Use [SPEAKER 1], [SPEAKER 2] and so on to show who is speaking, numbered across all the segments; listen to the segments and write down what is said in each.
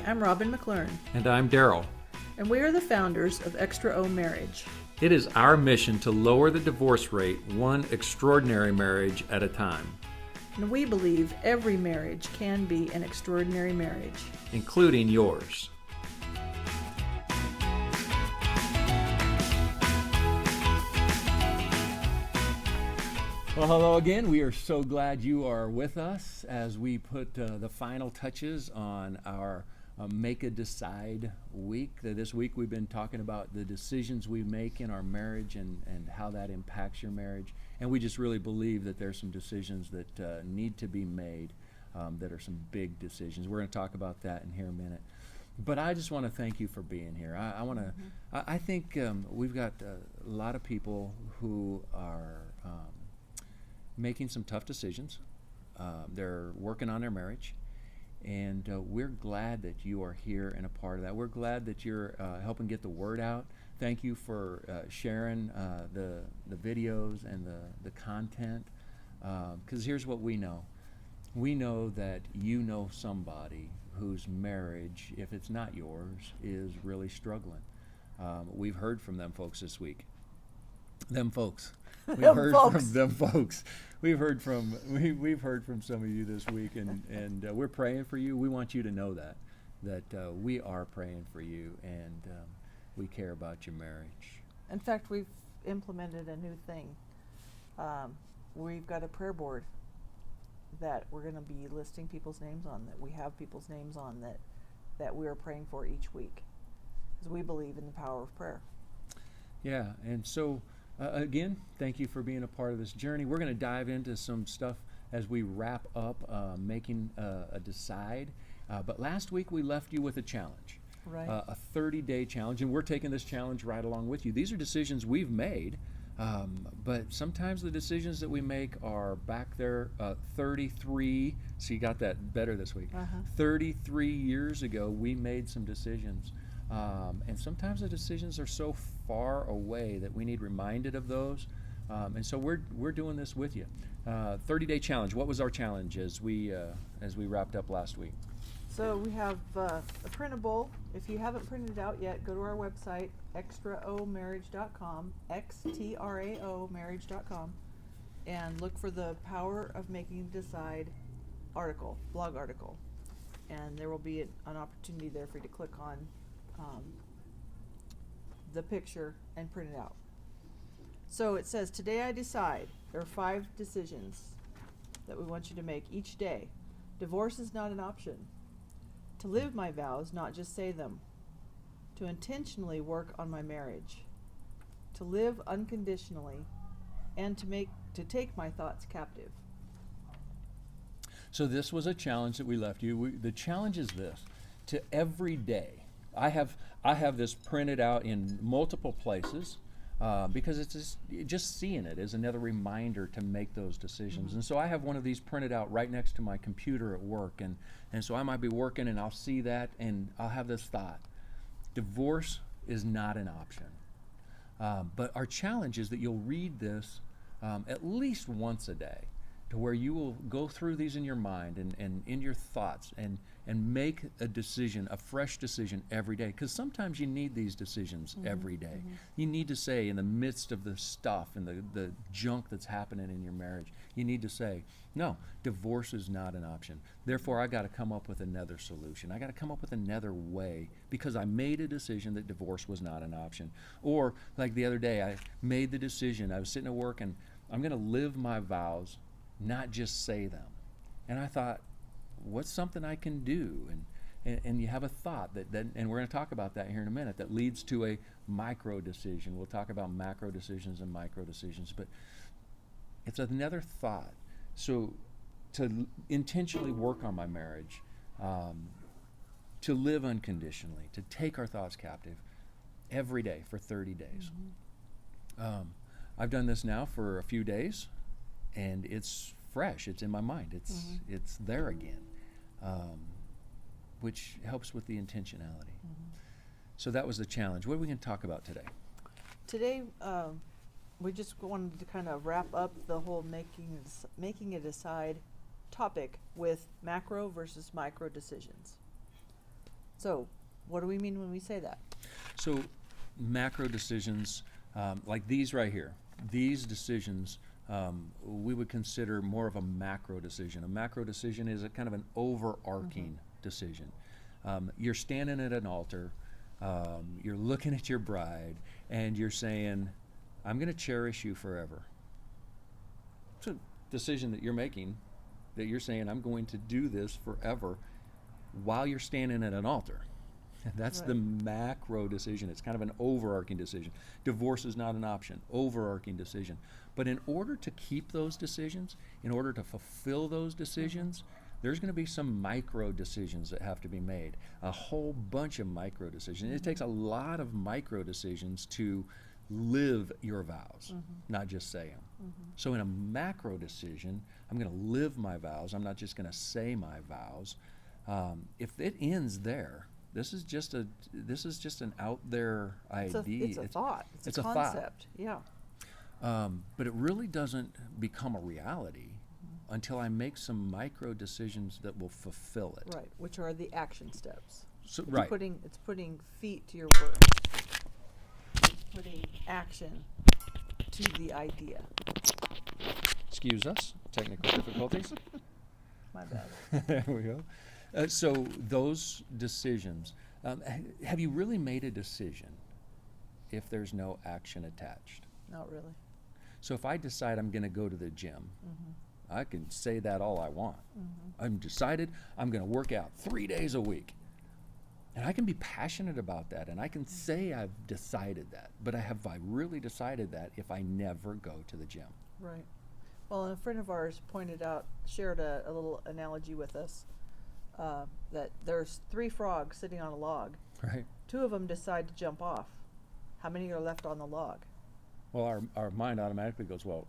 [SPEAKER 1] I'm Robin McLern,
[SPEAKER 2] And I'm Daryl.
[SPEAKER 1] and we are the founders of Extra O Marriage.
[SPEAKER 2] It is our mission to lower the divorce rate one extraordinary marriage at a time,
[SPEAKER 1] And we believe every marriage can be an extraordinary marriage.
[SPEAKER 2] including yours.
[SPEAKER 3] Well, hello again. We are so glad you are with us as we put the final touches on our Make a Decide week. This week we've been talking about the decisions we make in our marriage and how that impacts your marriage. And we just really believe that there's some decisions that need to be made that are some big decisions. We're going to talk about that in here a minute. But I just want to thank you for being here. I think we've got a lot of people who are making some tough decisions. They're working on their marriage, and we're glad that you are here and a part of that. We're glad that you're helping get the word out. Thank you for sharing the videos and the content, because here's what we know. We know that you know somebody whose marriage, if it's not yours, is really struggling. We've heard from them folks this week. Them folks. We've heard from them folks. We've heard from some of you this week, and we're praying for you. We want you to know that we are praying for you, and we care about your marriage.
[SPEAKER 1] In fact, we've implemented a new thing. We've got a prayer board that we're going to be listing people's names on, that we have people's names on, that we are praying for each week, because we believe in the power of prayer. Yeah,
[SPEAKER 3] and so again, thank you for being a part of this journey. We're going to dive into some stuff as we wrap up making a decide. But last week we left you with a challenge,
[SPEAKER 1] right?
[SPEAKER 3] A 30-day challenge, and we're taking this challenge right along with you. These are decisions we've made, but sometimes the decisions that we make are back there 33. So you got that better this week. 33 years ago, we made some decisions. And sometimes the decisions are so far away that we need reminded of those. And so we're doing this with you. 30-day challenge. What was our challenge as we wrapped up last week?
[SPEAKER 1] So we have a printable. If you haven't printed it out yet, go to our website, extraomarriage.com, XTRAO marriage.com, and look for the Power of Making Decide article, blog article. And there will be an opportunity there for you to click on the picture and print it out. So it says, today I decide. There are 5 decisions that we want you to make each day. Divorce is not an option. To live my vows, not just say them. To intentionally work on my marriage. To live unconditionally, and to take my thoughts captive.
[SPEAKER 3] So this was a challenge that we left you. The challenge is this: to every day. I have this printed out in multiple places because it's just seeing it is another reminder to make those decisions. And so I have one of these printed out right next to my computer at work, and so I might be working and I'll see that and I'll have this thought: divorce is not an option. But our challenge is that you'll read this at least once a day, to where you will go through these in your mind and in your thoughts and make a decision, a fresh decision every day. Because sometimes you need these decisions every day. You need to say, in the midst of the stuff and the junk that's happening in your marriage, you need to say, no, divorce is not an option. Therefore, I got to come up with another solution. I got to come up with another way, because I made a decision that divorce was not an option. Or like the other day, I made the decision, I was sitting at work, and I'm going to live my vows, not just say them. And I thought, what's something I can do? And you have a thought that and we're going to talk about that here in a minute, that leads to a micro decision. We'll talk about macro decisions and micro decisions, but it's another thought. So to intentionally work on my marriage, to live unconditionally, to take our thoughts captive every day for 30 days. I've done this now for a few days, and it's fresh. It's in my mind. It's there again, which helps with the intentionality. So that was the challenge. What are we going to talk about today?
[SPEAKER 1] Today, we just wanted to kind of wrap up the whole making a decide topic with macro versus micro decisions. So, what do we mean when we say that?
[SPEAKER 3] So macro decisions, like these right here, these decisions, we would consider more of a macro decision. A macro decision is a kind of an overarching decision. You're standing at an altar, you're looking at your bride, and you're saying, I'm going to cherish you forever. It's a decision that you're making, that you're saying, I'm going to do this forever while you're standing at an altar. That's the macro decision. It's kind of an overarching decision. Divorce is not an option, overarching decision. But in order to keep those decisions, in order to fulfill those decisions, there's going to be some micro decisions that have to be made. A whole bunch of micro decisions. It takes a lot of micro decisions to live your vows, not just say them. So in a macro decision, I'm going to live my vows. I'm not just going to say my vows. If it ends there, this is just an out there idea.
[SPEAKER 1] It's a thought. It's a
[SPEAKER 3] thought.
[SPEAKER 1] concept. Yeah.
[SPEAKER 3] But it really doesn't become a reality until I make some micro decisions that will fulfill it.
[SPEAKER 1] Right. Which are the action steps.
[SPEAKER 3] So,
[SPEAKER 1] It's
[SPEAKER 3] right.
[SPEAKER 1] putting feet to your words. Putting action to the idea.
[SPEAKER 3] Excuse us, technical difficulties.
[SPEAKER 1] My bad.
[SPEAKER 3] There we go. So those decisions, have you really made a decision if there's no action attached?
[SPEAKER 1] Not really.
[SPEAKER 3] So if I decide I'm going to go to the gym, I can say that all I want. I'm decided I'm going to work out 3 days a week. And I can be passionate about that, and I can say I've decided that. But have I really decided that if I never go to the gym?
[SPEAKER 1] Right. Well, and a friend of ours shared a little analogy with us that there's 3 frogs sitting on a log.
[SPEAKER 3] Right.
[SPEAKER 1] 2 of them decide to jump off. How many are left on the log?
[SPEAKER 3] Well, our mind automatically goes, well,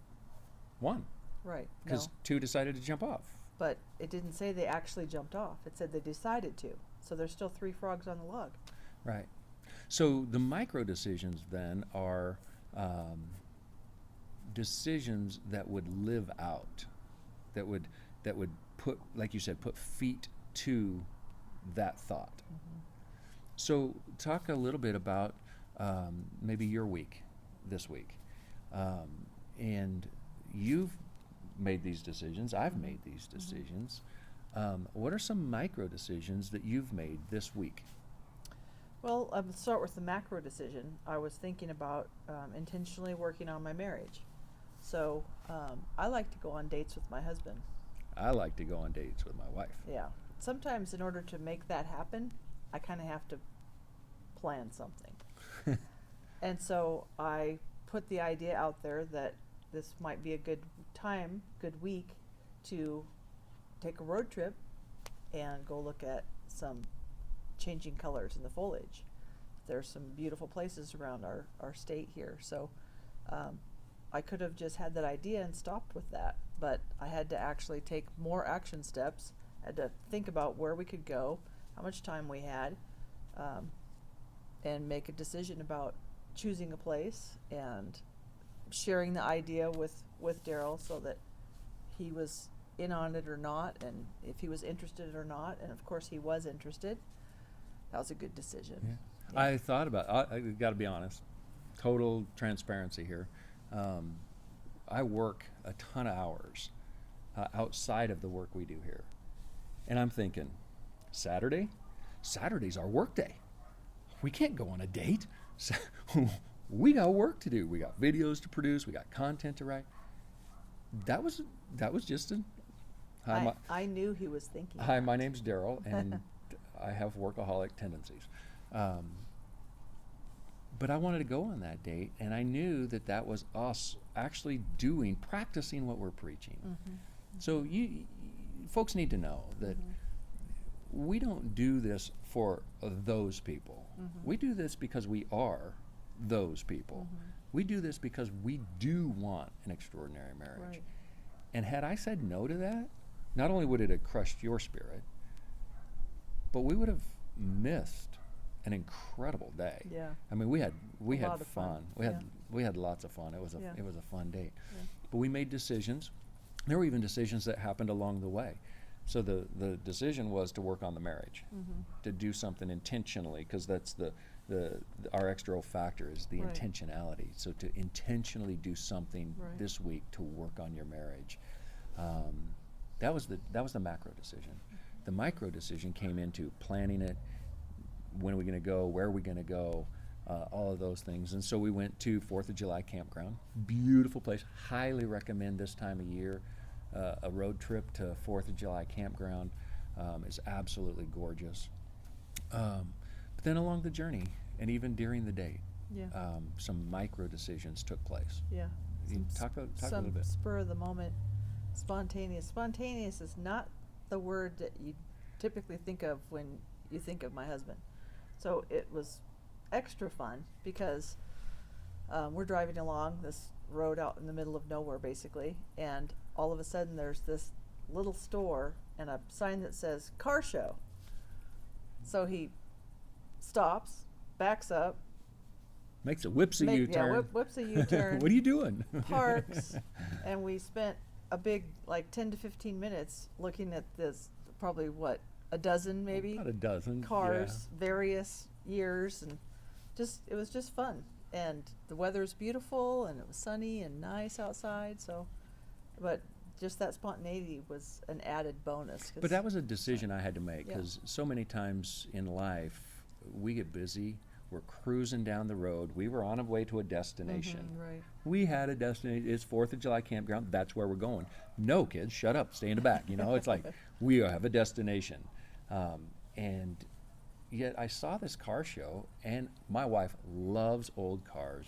[SPEAKER 3] 1,
[SPEAKER 1] Right.
[SPEAKER 3] because
[SPEAKER 1] No.
[SPEAKER 3] 2 decided to jump off.
[SPEAKER 1] But it didn't say they actually jumped off. It said they decided to. So there's still 3 frogs on the log.
[SPEAKER 3] Right. So the micro decisions then are decisions that would live out, that would put, like you said, put feet to that thought. So talk a little bit about maybe your week this week, and you've made these decisions. I've made these decisions. What are some micro decisions that you've made this week?
[SPEAKER 1] Well, I'll start with the macro decision. I was thinking about intentionally working on my marriage. So I like to go on dates with my husband.
[SPEAKER 3] I like to go on dates with my wife.
[SPEAKER 1] Yeah. Sometimes in order to make that happen, I kind of have to plan something. And so I put the idea out there that this might be a good week to take a road trip and go look at some changing colors in the foliage. There's some beautiful places around our state here. So I could have just had that idea and stopped with that, but I had to actually take more action steps. I had to think about where we could go, how much time we had, and make a decision about choosing a place and sharing the idea with Daryl so that he was in on it or not, and if he was interested or not, and of course he was interested. That was a good decision.
[SPEAKER 3] Yeah.
[SPEAKER 1] Yeah.
[SPEAKER 3] I thought about, I got to be honest, total transparency here. I work a ton of hours outside of the work we do here. And I'm thinking, Saturday's our work day. We can't go on a date. We got work to do. We got videos to produce. We got content to write. That was just a,
[SPEAKER 1] I knew he was thinking.
[SPEAKER 3] hi, my name's Daryl, and I have workaholic tendencies. But I wanted to go on that date, and I knew that was us actually practicing what we're preaching. So folks need to know that we don't do this for those people. We do this because we are those people. We do this because we do want an extraordinary marriage.
[SPEAKER 1] Right.
[SPEAKER 3] And had I said no to that, not only would it have crushed your spirit, but we would have missed an incredible day.
[SPEAKER 1] Yeah.
[SPEAKER 3] I mean, we had
[SPEAKER 1] lot of fun.
[SPEAKER 3] fun. We had lots of fun. It was a fun date.
[SPEAKER 1] Yeah.
[SPEAKER 3] But we made decisions. There were even decisions that happened along the way. So the decision was to work on the marriage,
[SPEAKER 1] Mm-hmm.
[SPEAKER 3] to do something intentionally, because that's our extra factor is the
[SPEAKER 1] Right.
[SPEAKER 3] intentionality. So to intentionally do something
[SPEAKER 1] Right.
[SPEAKER 3] this week to work on your marriage. That was the macro decision. The micro decision came into planning it. When are we going to go? Where are we going to go? All of those things. And so we went to 4th of July campground. Beautiful place. Highly recommend this time of year. A road trip to 4th of July campground is absolutely gorgeous. But then along the journey, and even during the date,
[SPEAKER 1] Yeah.
[SPEAKER 3] some micro decisions took place.
[SPEAKER 1] Yeah.
[SPEAKER 3] You
[SPEAKER 1] Some
[SPEAKER 3] talk a
[SPEAKER 1] some
[SPEAKER 3] little bit.
[SPEAKER 1] spur of the moment, spontaneous. Spontaneous is not the word that you typically think of when you think of my husband. So it was extra fun because we're driving along this road out in the middle of nowhere, basically, and all of a sudden there's this little store and a sign that says car show. So he stops, backs up,
[SPEAKER 3] Makes a whipsy
[SPEAKER 1] make-
[SPEAKER 3] U-turn.
[SPEAKER 1] yeah, whips a U-turn.
[SPEAKER 3] What are you doing?
[SPEAKER 1] Parks, and we spent a big, like 10 to 15 minutes looking at this, probably what, a dozen maybe?
[SPEAKER 3] About a dozen.
[SPEAKER 1] Cars, various years, and it was just fun. And the weather's beautiful, and it was sunny and nice outside, so, but just that spontaneity was an added bonus. 'cause-
[SPEAKER 3] But that was a decision I had to make,
[SPEAKER 1] Yeah.
[SPEAKER 3] because so many times in life we get busy. We're cruising down the road. We were on our way to a destination.
[SPEAKER 1] Mhm, right.
[SPEAKER 3] We had a destination. It's 4th of July campground. That's where we're going. No, kids, shut up. Stay in the back. You know, it's like we have a destination. And yet I saw this car show, and my wife loves old cars,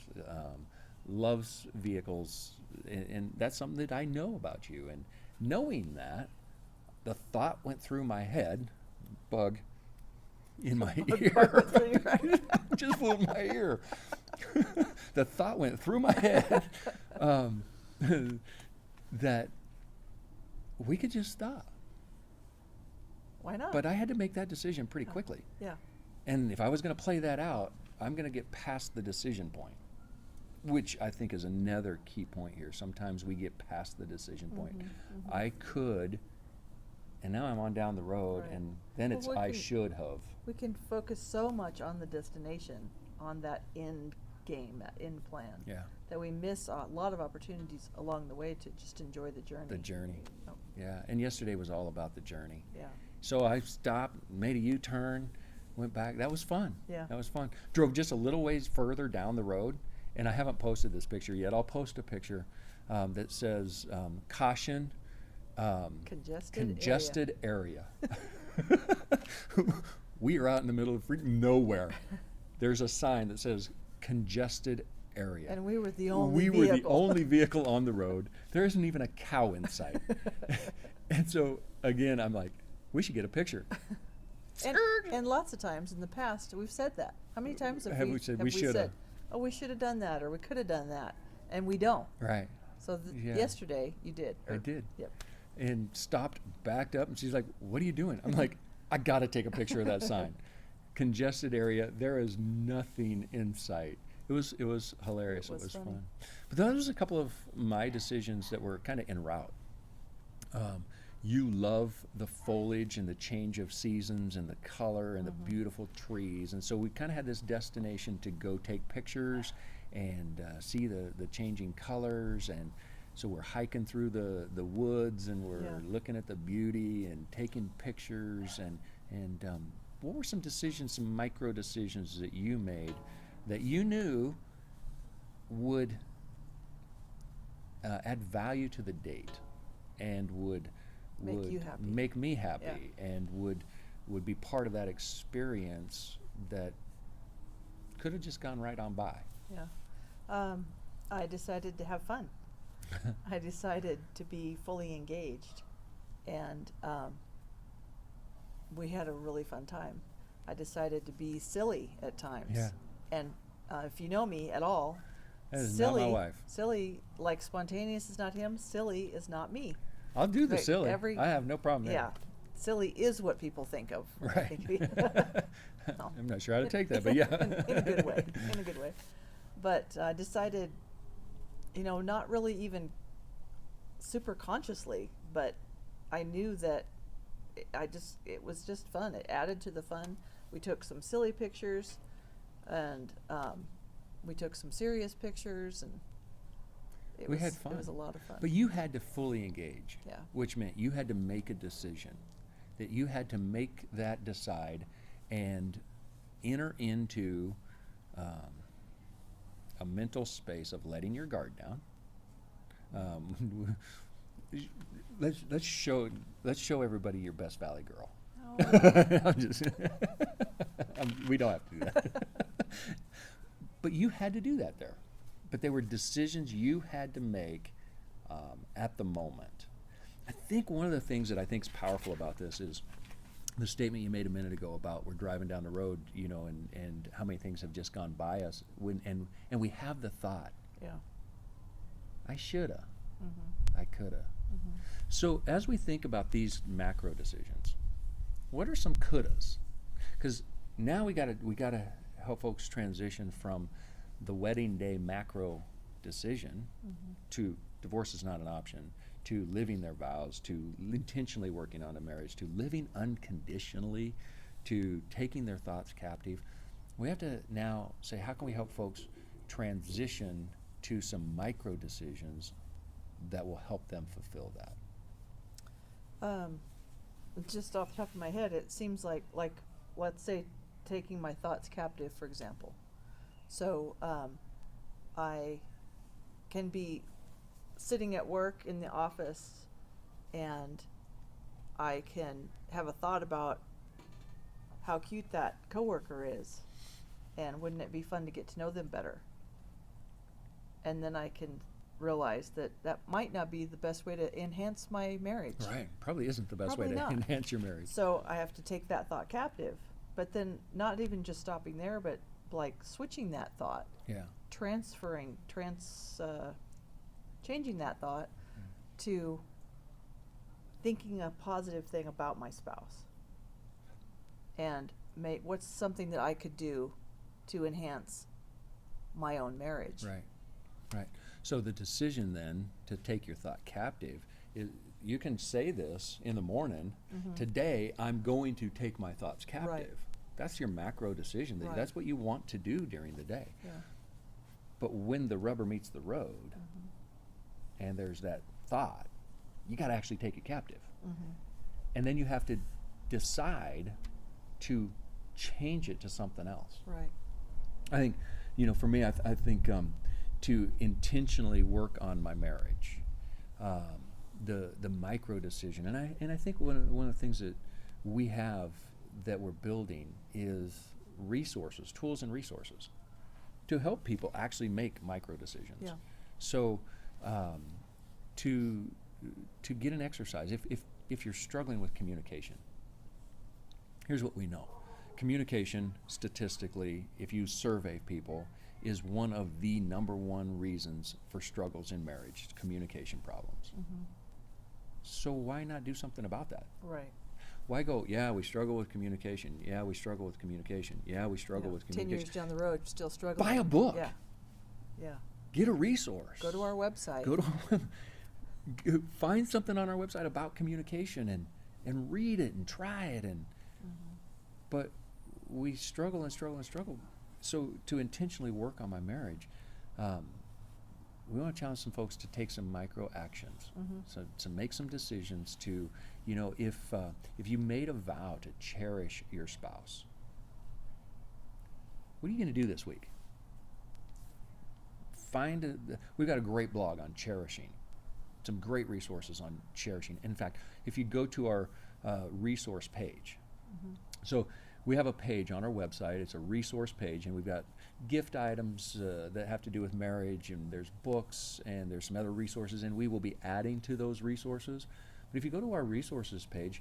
[SPEAKER 3] loves vehicles, and that's something that I know about you. And knowing that, the thought went through my head, bug in my ear.
[SPEAKER 1] Bug went through your head.
[SPEAKER 3] Just flew in my ear. The thought went through my head that we could just stop.
[SPEAKER 1] Why not?
[SPEAKER 3] But I had to make that decision pretty quickly.
[SPEAKER 1] Yeah.
[SPEAKER 3] And if I was going to play that out, I'm going to get past the decision point, which I think is another key point here. Sometimes we get past the decision point.
[SPEAKER 1] Mhm.
[SPEAKER 3] I could, and now I'm on down the road,
[SPEAKER 1] Right.
[SPEAKER 3] and then
[SPEAKER 1] Well,
[SPEAKER 3] it's
[SPEAKER 1] we
[SPEAKER 3] I
[SPEAKER 1] can-
[SPEAKER 3] should have.
[SPEAKER 1] We can focus so much on the destination, on that end game, that end plan,
[SPEAKER 3] Yeah,
[SPEAKER 1] that we miss a lot of opportunities along the way to just enjoy the journey.
[SPEAKER 3] the journey.
[SPEAKER 1] Oh,
[SPEAKER 3] Yeah, and yesterday was all about the journey.
[SPEAKER 1] yeah.
[SPEAKER 3] So I stopped, made a U-turn, went back. That was fun.
[SPEAKER 1] Yeah.
[SPEAKER 3] That was fun. Drove just a little ways further down the road, and I haven't posted this picture yet. I'll post a picture that says caution,
[SPEAKER 1] Congested
[SPEAKER 3] area. We are out in the middle of freaking nowhere. There's a sign that says congested area.
[SPEAKER 1] And we were the only
[SPEAKER 3] We were the
[SPEAKER 1] vehicle.
[SPEAKER 3] only vehicle on the road. There isn't even a cow in sight. And so again, I'm like, we should get a picture.
[SPEAKER 1] And lots of times in the past, we've said that. How many times have,
[SPEAKER 3] Have we said we shoulda?
[SPEAKER 1] said, oh, we should have done that, or we could have done that, and we don't.
[SPEAKER 3] Right.
[SPEAKER 1] So
[SPEAKER 3] Yeah.
[SPEAKER 1] yesterday, you did.
[SPEAKER 3] I
[SPEAKER 1] or-
[SPEAKER 3] did.
[SPEAKER 1] Yep.
[SPEAKER 3] And stopped, backed up, and she's like, "What are you doing?" I'm like, "I got to take a picture of that sign." Congested area. There is nothing in sight. It was hilarious.
[SPEAKER 1] It was funny.
[SPEAKER 3] fun. But those was a couple of my decisions that were kind of en route. You love the foliage and the change of seasons and the color and the beautiful trees, and so we kind of had this destination to go take pictures and see the changing colors. And so we're hiking through the woods, and we're
[SPEAKER 1] Yeah.
[SPEAKER 3] looking at the beauty and taking pictures. And what were some decisions, some micro decisions that you made that you knew would add value to the date and would
[SPEAKER 1] Make you happy.
[SPEAKER 3] make me happy, and would be part of that experience that could have just gone right on by?
[SPEAKER 1] Yeah. I decided to have fun. I decided to be fully engaged, and we had a really fun time. I decided to be silly at times.
[SPEAKER 3] Yeah.
[SPEAKER 1] And if you know me at all,
[SPEAKER 3] That is
[SPEAKER 1] silly,
[SPEAKER 3] not my wife.
[SPEAKER 1] silly, like spontaneous is not him, silly is not me.
[SPEAKER 3] I'll do the
[SPEAKER 1] Right,
[SPEAKER 3] silly.
[SPEAKER 1] every-
[SPEAKER 3] I have no problem there.
[SPEAKER 1] Yeah. Silly is what people think of. when they
[SPEAKER 3] Right.
[SPEAKER 1] think of me. No.
[SPEAKER 3] I'm not sure how to take that, but yeah.
[SPEAKER 1] in a good way. In a good way. But I decided, not really even super consciously, but I knew that it was just fun. It added to the fun. We took some silly pictures, and we took some serious pictures, and
[SPEAKER 3] We had fun.
[SPEAKER 1] It was a lot of fun.
[SPEAKER 3] But you had to fully engage.
[SPEAKER 1] Yeah.
[SPEAKER 3] Which meant you had to make a decision. That you had to make that decide and enter into a mental space of letting your guard down. Let's show everybody your best Valley girl.
[SPEAKER 1] Oh.
[SPEAKER 3] I'm just we don't have to do that. But you had to do that there. But they were decisions you had to make at the moment. I think one of the things that I think is powerful about this is the statement you made a minute ago about we're driving down the road, you know, and how many things have just gone by us and we have the thought,
[SPEAKER 1] Yeah.
[SPEAKER 3] I shoulda,
[SPEAKER 1] Mm-hmm.
[SPEAKER 3] I coulda.
[SPEAKER 1] Mm-hmm.
[SPEAKER 3] So as we think about these macro decisions, what are some couldas? Because now we gotta help folks transition from the wedding day macro decision to divorce is not an option, to living their vows, to intentionally working on a marriage, to living unconditionally, to taking their thoughts captive. We have to now say, how can we help folks transition to some micro decisions that will help them fulfill that?
[SPEAKER 1] Just off the top of my head, it seems like let's say taking my thoughts captive, for example. So I can be sitting at work in the office, and I can have a thought about how cute that coworker is, and wouldn't it be fun to get to know them better? And then I can realize that might not be the best way to enhance my marriage.
[SPEAKER 3] Right. Probably isn't the best
[SPEAKER 1] Probably
[SPEAKER 3] way to
[SPEAKER 1] not.
[SPEAKER 3] enhance your marriage.
[SPEAKER 1] So I have to take that thought captive, but then not even just stopping there, but like switching that thought,
[SPEAKER 3] Yeah.
[SPEAKER 1] changing that thought to thinking a positive thing about my spouse, and what's something that I could do to enhance my own marriage.
[SPEAKER 3] Right. Right. So the decision then to take your thought captive is you can say this in the morning, today I'm going to take my thoughts captive.
[SPEAKER 1] Right.
[SPEAKER 3] That's your macro decision.
[SPEAKER 1] Right.
[SPEAKER 3] That's what you want to do during the day.
[SPEAKER 1] Yeah.
[SPEAKER 3] But when the rubber meets the road and there's that thought, you got to actually take it captive. And then you have to decide to change it to something else.
[SPEAKER 1] Right.
[SPEAKER 3] I think, for me, I think to intentionally work on my marriage, the micro decision, and I think one of the things that we have that we're building is resources, tools and resources to help people actually make micro decisions.
[SPEAKER 1] Yeah.
[SPEAKER 3] So to get an exercise, if you're struggling with communication, here's what we know. Communication, statistically, if you survey people, is one of the number one reasons for struggles in marriage, communication problems. So why not do something about that?
[SPEAKER 1] Right.
[SPEAKER 3] Why go, yeah, we struggle with communication. Yeah, we struggle with communication. Yeah, we struggle
[SPEAKER 1] Yeah.
[SPEAKER 3] with
[SPEAKER 1] 10
[SPEAKER 3] communication.
[SPEAKER 1] years down the road, still struggling.
[SPEAKER 3] Buy a book.
[SPEAKER 1] Yeah. Yeah.
[SPEAKER 3] Get a resource.
[SPEAKER 1] Go to our website.
[SPEAKER 3] Go to find something on our website about communication and read it and try it but we struggle and struggle and struggle. So to intentionally work on my marriage, we want to challenge some folks to take some micro actions. So to make some decisions to, if you made a vow to cherish your spouse, what are you going to do this week? We've got a great blog on cherishing, some great resources on cherishing. In fact, if you go to our resource page, so we have a page on our website. It's a resource page, and we've got gift items that have to do with marriage, and there's books, and there's some other resources, and we will be adding to those resources. But if you go to our resources page,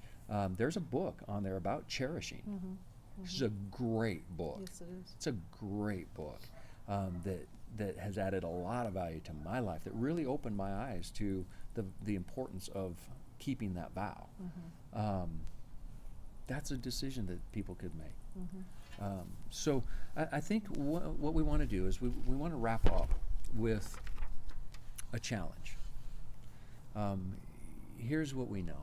[SPEAKER 3] there's a book on there about cherishing. This is a great book.
[SPEAKER 1] Yes, it is.
[SPEAKER 3] It's a great book that has added a lot of value to my life, that really opened my eyes to the importance of keeping that vow. That's a decision that people could make. So I think what we want to do is we want to wrap up with a challenge. Here's what we know.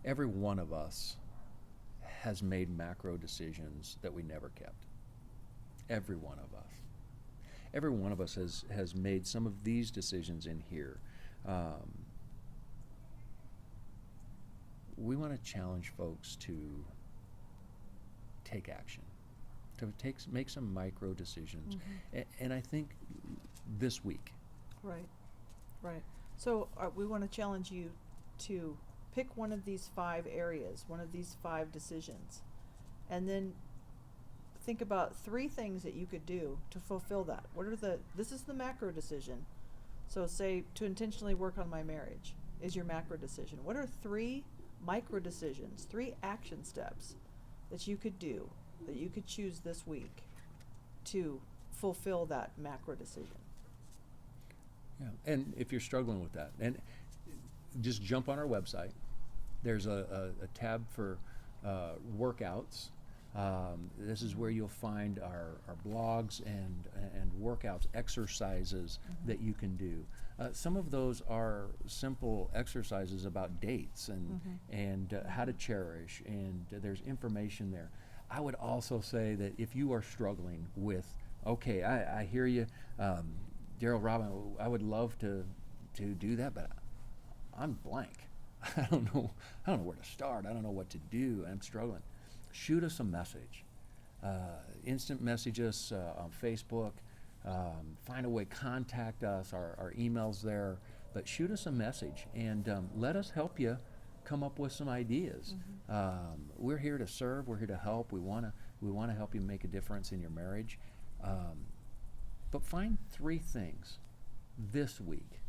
[SPEAKER 3] every one of us has made macro decisions that we never kept. Every one of us. Every one of us has made some of these decisions in here. We want to challenge folks to take action, to make some micro decisions. And I think this week.
[SPEAKER 1] Right, right. So we want to challenge you to pick one of these 5 areas, one of these 5 decisions, and then think about 3 things that you could do to fulfill that. This is the macro decision. So say, to intentionally work on my marriage is your macro decision. What are 3 micro decisions, 3 action steps that you could do, that you could choose this week to fulfill that macro decision?
[SPEAKER 3] Yeah, and if you're struggling with that, and just jump on our website. There's a tab for workouts. This is where you'll find our blogs and workouts, exercises that you can do. Some of those are simple exercises about dates and how to cherish, and there's information there. I would also say that if you are struggling with, okay, I hear you, Daryl, Robin, I would love to do that, but I'm blank. I don't know where to start. I don't know what to do. I'm struggling. Shoot us a message. Instant message us on Facebook. Find a way, contact us. Our email's there. But shoot us a message and let us help you come up with some ideas. We're here to serve. We're here to help. We want to help you make a difference in your marriage. But find 3 things this week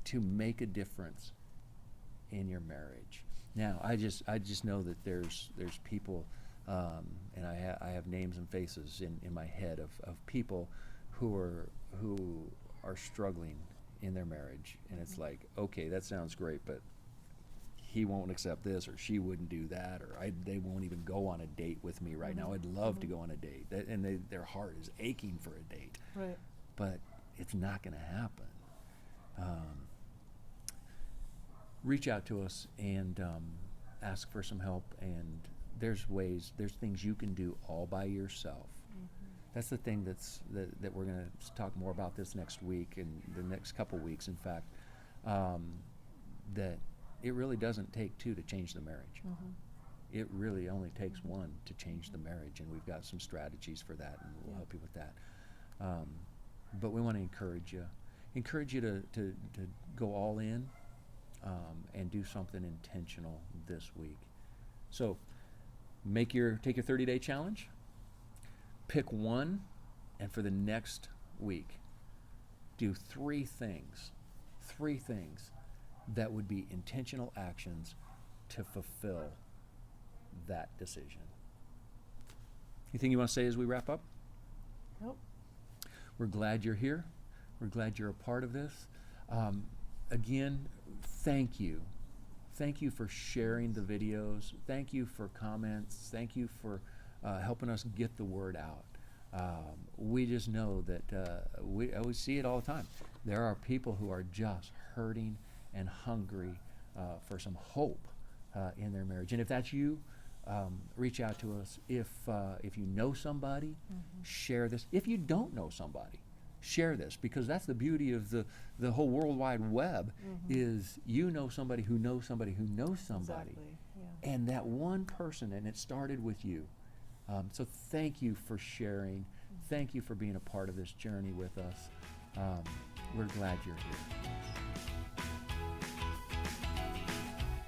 [SPEAKER 3] to make a difference in your marriage. Now, I just know that there's people, and I have names and faces in my head of people who are struggling in their marriage, and it's like, okay, that sounds great, but he won't accept this, or she wouldn't do that, or they won't even go on a date with me right now. I'd love to go on a date, and their heart is aching for a date,
[SPEAKER 1] Right.
[SPEAKER 3] but it's not going to happen. Reach out to us and ask for some help, and there's things you can do all by yourself. That's the thing that we're going to talk more about this next week and the next couple weeks, in fact, that it really doesn't take 2 to change the marriage. It really only takes 1 to change the marriage, and we've got some strategies for that, and we'll help you with that. But we want to encourage you to go all in and do something intentional this week. So take your 30-day challenge, pick 1, and for the next week, do 3 things that would be intentional actions to fulfill that decision. Anything you want to say as we wrap up?
[SPEAKER 1] Nope.
[SPEAKER 3] We're glad you're here. We're glad you're a part of this. Again, thank you. Thank you for sharing the videos. Thank you for comments. Thank you for helping us get the word out. We just know that we see it all the time. There are people who are just hurting and hungry for some hope in their marriage. And if that's you, reach out to us. If you know somebody, share this. If you don't know somebody, share this, because that's the beauty of the whole World Wide Web is you know somebody who knows somebody who knows somebody.
[SPEAKER 1] Exactly. Yeah.
[SPEAKER 3] And that one person, and it started with you. So thank you for sharing. Thank you for being a part of this journey with us. We're glad you're here.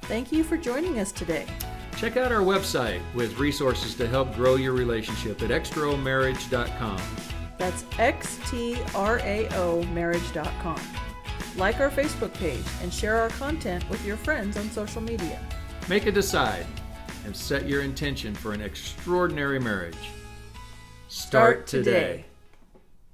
[SPEAKER 1] Thank you for joining us today.
[SPEAKER 2] Check out our website with resources to help grow your relationship at xtraomarriage.com.
[SPEAKER 1] That's xtraomarriage.com. Like our Facebook page and share our content with your friends on social media.
[SPEAKER 2] Make a decide and set your intention for an extraordinary marriage. Start today.